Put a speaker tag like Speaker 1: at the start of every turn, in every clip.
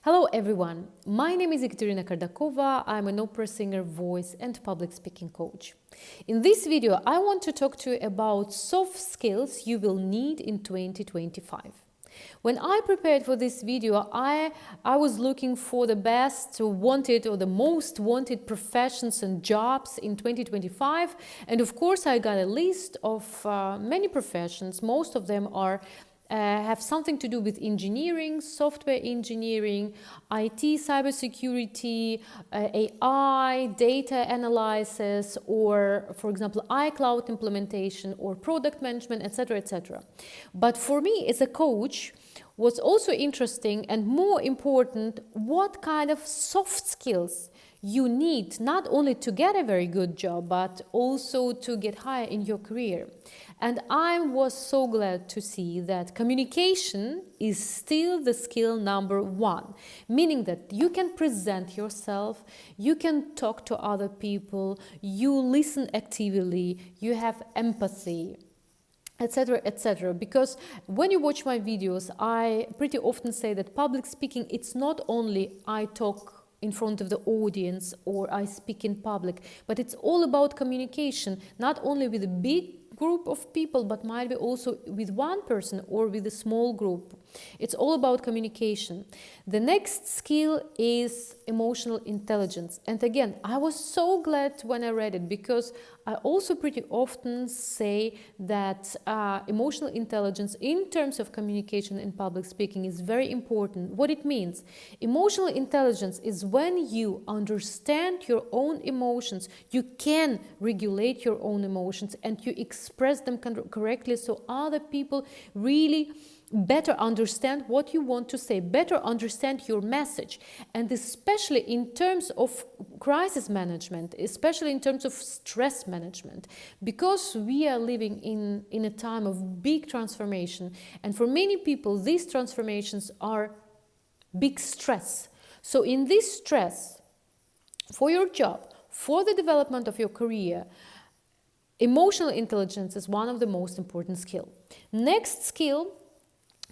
Speaker 1: Hello everyone, my name is Ekaterina Kardakova. I'm an opera singer, voice and public speaking coach. In this video, I want to talk to you about soft skills you will need in 2025. When I prepared for this video, I was looking for the best wanted or the most wanted professions and jobs in 2025. And of course, I got a list of many professions. Most of them have something to do with engineering, software engineering, IT, cybersecurity, AI, data analysis, or, for example, iCloud implementation or product management, etc., etc. But for me as a coach, what's also interesting and more important, what kind of soft skills you need not only to get a very good job, but also to get higher in your career. And I was so glad to see that communication is still the skill number one, meaning that you can present yourself, you can talk to other people, you listen actively, you have empathy, etc., etc. Because when you watch my videos, I pretty often say that public speaking, it's not only I talk in front of the audience or I speak in public, but it's all about communication, not only with a big group of people, but might be also with one person or with a small group. It's all about communication. The next skill is emotional intelligence. And again, I was so glad when I read it, because I also pretty often say that emotional intelligence in terms of communication and public speaking is very important. What it means? Emotional intelligence is when you understand your own emotions, you can regulate your own emotions and you express them correctly, so other people really better understand what you want to say, better understand your message. And especially in terms of crisis management, especially in terms of stress management, because we are living in a time of big transformation, and for many people these transformations are big stress. So in this stress, for your job, for the development of your career, emotional intelligence is one of the most important skills. Next skill,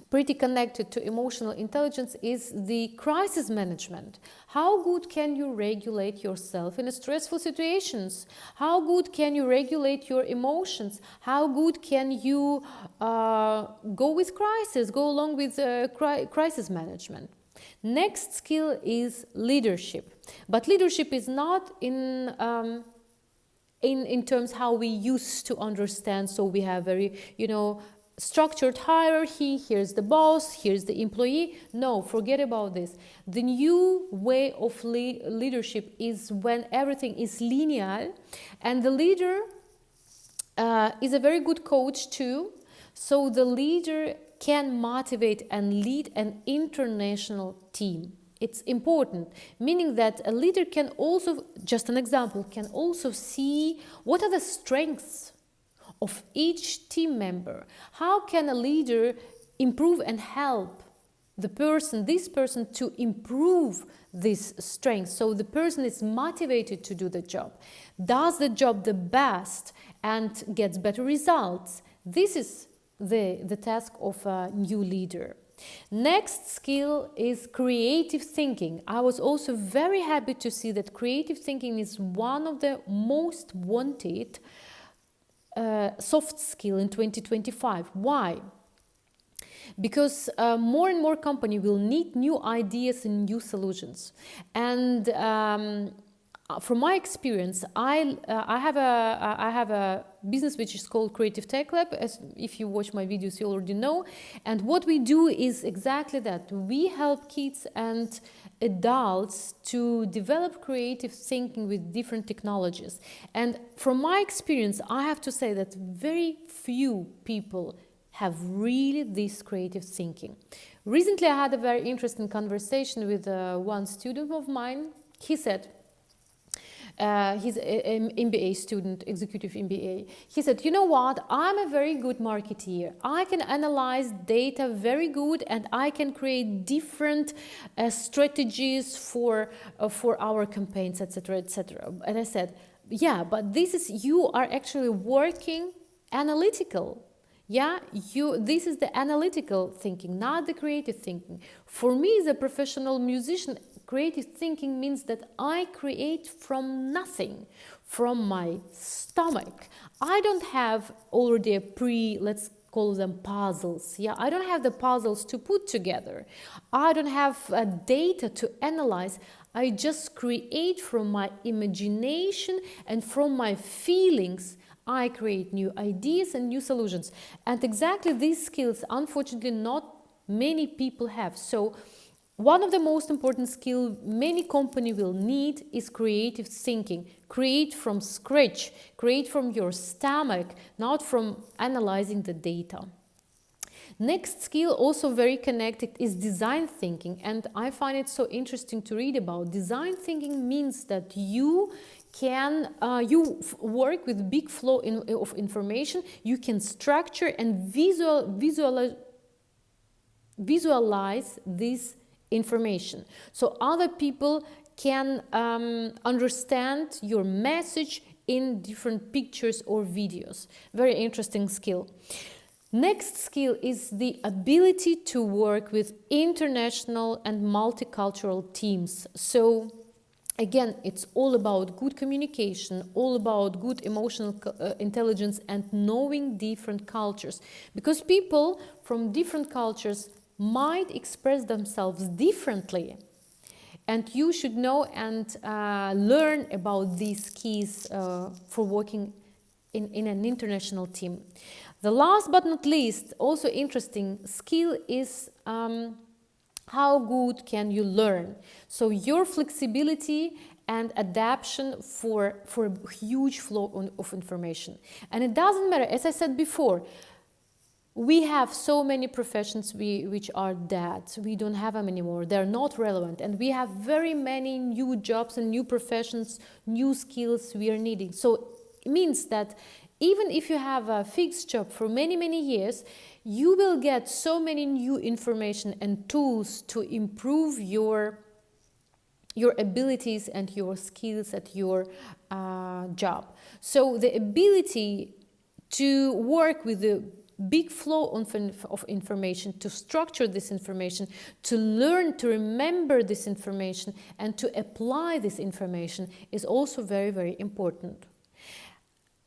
Speaker 1: pretty connected to emotional intelligence, is the crisis management. How good can you regulate yourself in stressful situations? How good can you regulate your emotions? How good can you go with crisis, go along with crisis management? Next skill is leadership. But leadership is not in terms how we used to understand. So we have very, structured hierarchy, here's the boss, here's the employee. No, forget about this. The new way of leadership is when everything is linear, and the leader is a very good coach too. So the leader can motivate and lead an international team. It's important, meaning that a leader can also, just an example, can also see what are the strengths of each team member. How can a leader improve and help this person to improve this strength, so the person is motivated to do the job, does the job the best and gets better results. This is the task of a new leader. Next skill is creative thinking. I was also very happy to see that creative thinking is one of the most wanted soft skill in 2025. Why? Because more and more companies will need new ideas and new solutions. And from my experience, I have a business which is called Creative Tech Lab. As if you watch my videos, you already know. And what we do is exactly that. We help kids and adults to develop creative thinking with different technologies. And from my experience, I have to say that very few people have really this creative thinking. Recently, I had a very interesting conversation with one student of mine. He said, he's an MBA student, executive MBA. He said, you know what, I'm a very good marketeer. I can analyze data very good, and I can create different strategies for our campaigns, etc., etc. And I said, yeah, but this is, you are actually working analytical. Yeah, this is the analytical thinking, not the creative thinking. For me, as a professional musician, creative thinking means that I create from nothing, from my stomach. I don't have already let's call them puzzles. Yeah, I don't have the puzzles to put together. I don't have data to analyze. I just create from my imagination and from my feelings. I create new ideas and new solutions. And exactly these skills, unfortunately, not many people have. So one of the most important skills many company will need is creative thinking. Create from scratch, create from your stomach, not from analyzing the data. Next skill, also very connected, is design thinking, and I find it so interesting to read about. Design thinking means that you can work with big flow of information. You can structure and visualize this information, so other people can understand your message in different pictures or videos. Very interesting skill. Next skill is the ability to work with international and multicultural teams. So again, it's all about good communication, all about good emotional intelligence and knowing different cultures, because people from different cultures might express themselves differently. And you should know and learn about these keys for working in an international team. The last but not least, also interesting skill is how good can you learn? So your flexibility and adaptation for a huge flow of information. And it doesn't matter, as I said before, we have so many professions which are dead. We don't have them anymore. They're not relevant. And we have very many new jobs and new professions, new skills we are needing. So it means that even if you have a fixed job for many, many years, you will get so many new information and tools to improve your abilities and your skills at your job. So the ability to work with the big flow of information, to structure this information, to learn to remember this information and to apply this information is also very, very important.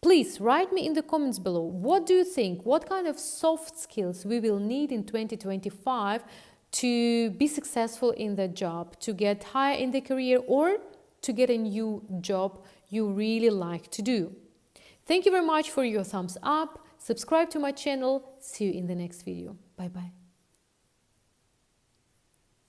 Speaker 1: Please write me in the comments below, what do you think? What kind of soft skills we will need in 2025 to be successful in the job, to get higher in the career, or to get a new job you really like to do? Thank you very much for your thumbs up. Subscribe to my channel. See you in the next video. Bye bye.